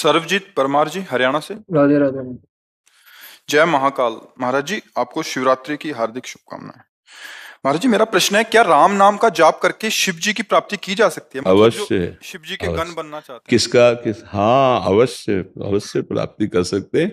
सर्वजीत परमार जी हरियाणा से। राधे राधे। जय महाकाल। महाराज जी आपको शिवरात्रि की हार्दिक शुभकामनाएं। महाराज जी मेरा प्रश्न है, क्या राम नाम का जाप करके शिव जी की प्राप्ति की जा सकती है? मतलब जो अवश्य शिव जी के गण अवश्य। बनना चाहते हैं। किसका हाँ, अवश्य अवश्य प्राप्ति कर सकते हैं।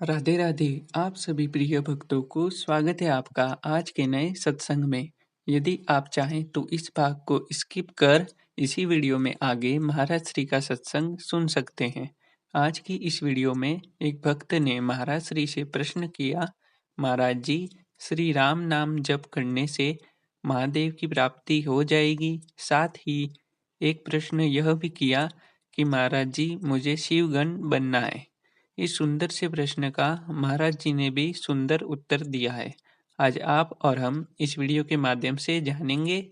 राधे राधे। आप सभी प्रिय भक्तों को स्वागत है आपका आज के नए सत्संग में। यदि आप चाहें तो इस भाग को स्किप कर इसी वीडियो में आगे महाराज श्री का सत्संग सुन सकते हैं। आज की इस वीडियो में एक भक्त ने महाराज श्री से प्रश्न किया, महाराज जी श्री राम नाम जप करने से महादेव की प्राप्ति हो जाएगी? साथ ही एक प्रश्न यह भी किया कि महाराज जी मुझे शिवगण बनना है। इस सुंदर से प्रश्न का महाराज जी ने भी सुंदर उत्तर दिया है। आज आप और हम इस वीडियो के माध्यम से जानेंगे।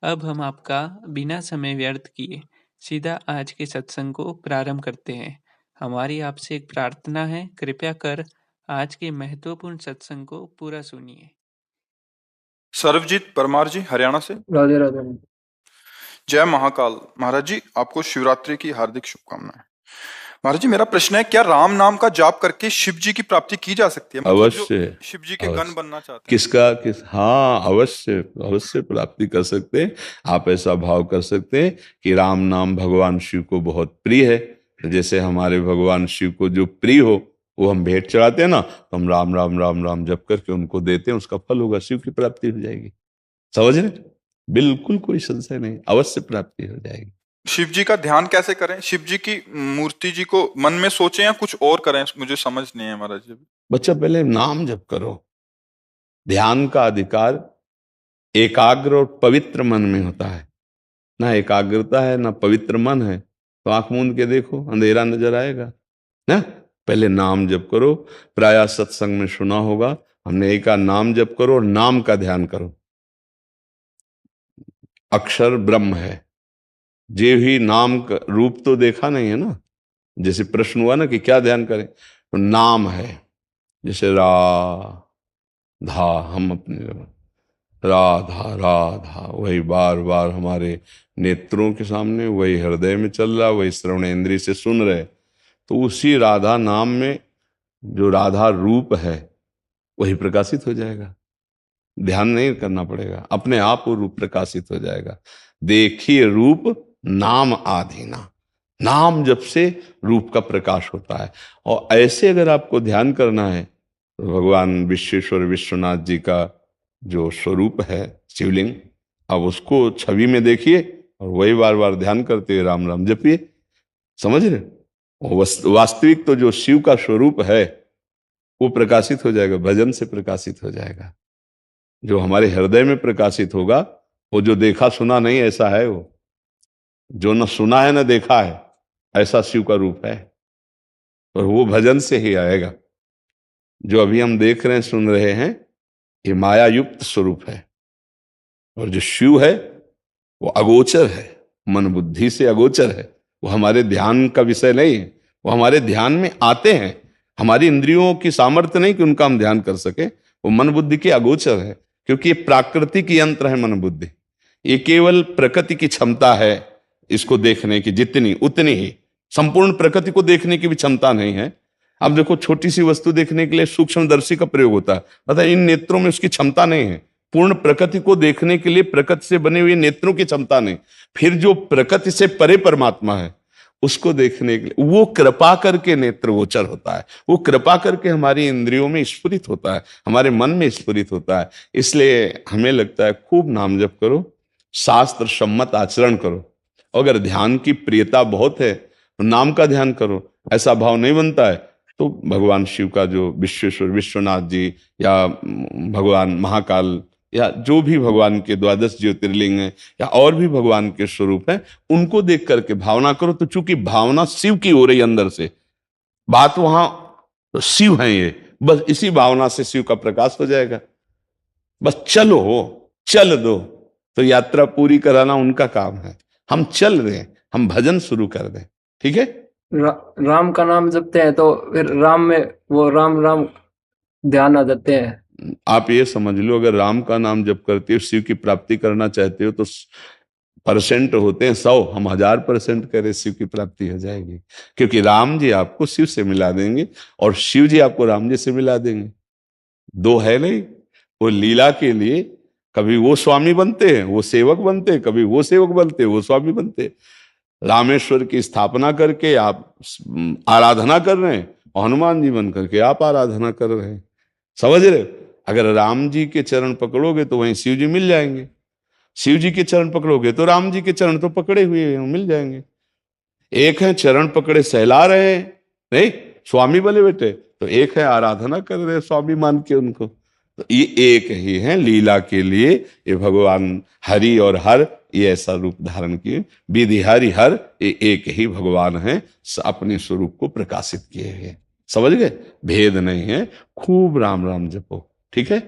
अब हम आपका बिना समय व्यर्थ किए सीधा आज के सत्संग को प्रारंभ करते हैं। हमारी आपसे एक प्रार्थना है, कृपया कर आज के महत्वपूर्ण सत्संग को पूरा सुनिए। सर्वजीत परमार जी हरियाणा से। राधे राधे। जय महाकाल। महाराज जी आपको शिवरात्रि की हार्दिक शुभकामनाएं। महाराज जी मेरा प्रश्न है, क्या राम नाम का जाप करके शिव जी की प्राप्ति की जा सकती है? मतलब जो अवश्य शिव जी के गण बनना चाहते हैं। हाँ, अवश्य अवश्य प्राप्ति कर सकते हैं। आप ऐसा भाव कर सकते हैं कि राम नाम भगवान शिव को बहुत प्रिय है। जैसे हमारे भगवान शिव को जो प्रिय हो वो हम भेंट चढ़ाते हैं ना, तो हम राम राम राम राम जप करके उनको देते हैं, उसका फल होगा, शिव की प्राप्ति हो जाएगी। समझ रहे? बिल्कुल कोई संशय नहीं, अवश्य प्राप्ति हो जाएगी। शिव जी का ध्यान कैसे करें? शिव जी की मूर्ति जी को मन में सोचें या कुछ और करें? मुझे समझ नहीं है महाराज जी। बच्चा पहले नाम जप करो। ध्यान का अधिकार एकाग्र और पवित्र मन में होता है। ना एकाग्रता है ना पवित्र मन है तो आंख मूंद के देखो, अंधेरा नजर आएगा ना। पहले नाम जप करो। प्रायः सत्संग में सुना होगा, हमने एक का नाम जप करो और नाम का ध्यान करो। अक्षर ब्रह्म है, जे ही नाम का रूप तो देखा नहीं है ना। जैसे प्रश्न हुआ ना कि क्या ध्यान करें, तो नाम है। जैसे राधा, हम अपने राधा राधा वही बार बार हमारे नेत्रों के सामने, वही हृदय में चल रहा, वही श्रवण इंद्रिय से सुन रहे। तो उसी राधा नाम में जो राधा रूप है वही प्रकाशित हो जाएगा। ध्यान नहीं करना पड़ेगा, अपने आप वो रूप प्रकाशित हो जाएगा। देखिए रूप नाम आधीना, नाम जब से रूप का प्रकाश होता है। और ऐसे अगर आपको ध्यान करना है तो भगवान विश्वेश्वर विश्वनाथ जी का जो स्वरूप है शिवलिंग, अब उसको छवि में देखिए और वही बार बार ध्यान करते हुए राम राम जपिए। समझ रहे? वास्तविक तो जो शिव का स्वरूप है वो प्रकाशित हो जाएगा, भजन से प्रकाशित हो जाएगा। जो हमारे हृदय में प्रकाशित होगा वो जो देखा सुना नहीं ऐसा है, वो जो न सुना है न देखा है ऐसा शिव का रूप है। और वो भजन से ही आएगा। जो अभी हम देख रहे हैं सुन रहे हैं ये माया युक्त स्वरूप है। और जो शिव है वो अगोचर है, मन बुद्धि से अगोचर है। वो हमारे ध्यान का विषय नहीं है, वो हमारे ध्यान में आते हैं। हमारी इंद्रियों की सामर्थ्य नहीं कि उनका हम ध्यान कर सके, वो मन बुद्धि के अगोचर है। क्योंकि ये प्राकृतिक यंत्र है मन बुद्धि, ये केवल प्रकृति की क्षमता है इसको देखने की, जितनी उतनी ही। संपूर्ण प्रकृति को देखने की भी क्षमता नहीं है। अब देखो छोटी सी वस्तु देखने के लिए सूक्ष्मदर्शी का प्रयोग होता है, पता है इन नेत्रों में उसकी क्षमता नहीं है। पूर्ण प्रकृति को देखने के लिए प्रकृति से बने हुए नेत्रों की क्षमता नहीं। फिर जो प्रकृति से परे परमात्मा है उसको देखने के लिए वो कृपा करके नेत्र गोचर होता है, वो कृपा करके हमारी इंद्रियों में स्फुरित होता है, हमारे मन में स्फुरित होता है। इसलिए हमें लगता है खूब नाम जप करो, शास्त्र सम्मत आचरण करो। अगर ध्यान की प्रियता बहुत है तो नाम का ध्यान करो। ऐसा भाव नहीं बनता है तो भगवान शिव का जो विश्वेश्वर विश्वनाथ जी या भगवान महाकाल या जो भी भगवान के 12 ज्योतिर्लिंग है या और भी भगवान के स्वरूप है उनको देख करके भावना करो। तो चूंकि भावना शिव की हो रही अंदर से, बात वहां तो शिव है, ये बस इसी भावना से शिव का प्रकाश हो जाएगा। बस चल दो तो यात्रा पूरी कराना उनका काम है। हम चल रहे, हम भजन शुरू कर दें, ठीक है। राम का नाम जपते हैं तो फिर राम में वो राम राम ध्यान आ जाते हैं। आप ये समझ लो, अगर राम का नाम जप करते हो, शिव की प्राप्ति करना चाहते हो तो परसेंट होते हैं 100, हम 1000% करें शिव की प्राप्ति हो जाएगी, क्योंकि राम जी आपको शिव से मिला देंगे और शिव जी आपको राम जी से मिला देंगे। दो है नहीं, वो लीला के लिए कभी वो स्वामी बनते हैं, वो सेवक बनते हैं, कभी वो सेवक बनते हैं, वो स्वामी बनते हैं। रामेश्वर की स्थापना करके आप आराधना कर रहे हैं और हनुमान जी बन करके आप आराधना कर रहे हैं, समझ रहे हो? अगर राम जी के चरण पकड़ोगे तो वहीं शिव जी मिल जाएंगे, शिव जी के चरण पकड़ोगे तो राम जी के चरण तो पकड़े हुए हैं, मिल जाएंगे। एक है चरण पकड़े सहला रहे हैं, नहीं स्वामी बने बेटे, तो एक है आराधना कर रहे हैं स्वामी मान के उनको। तो ये एक ही है लीला के लिए, ये भगवान हरि और हर ये ऐसा रूप धारण किए, विधि हरि हर ये एक ही भगवान है, अपने स्वरूप को प्रकाशित किए हैं, समझ गए? भेद नहीं है, खूब राम राम जपो, ठीक है।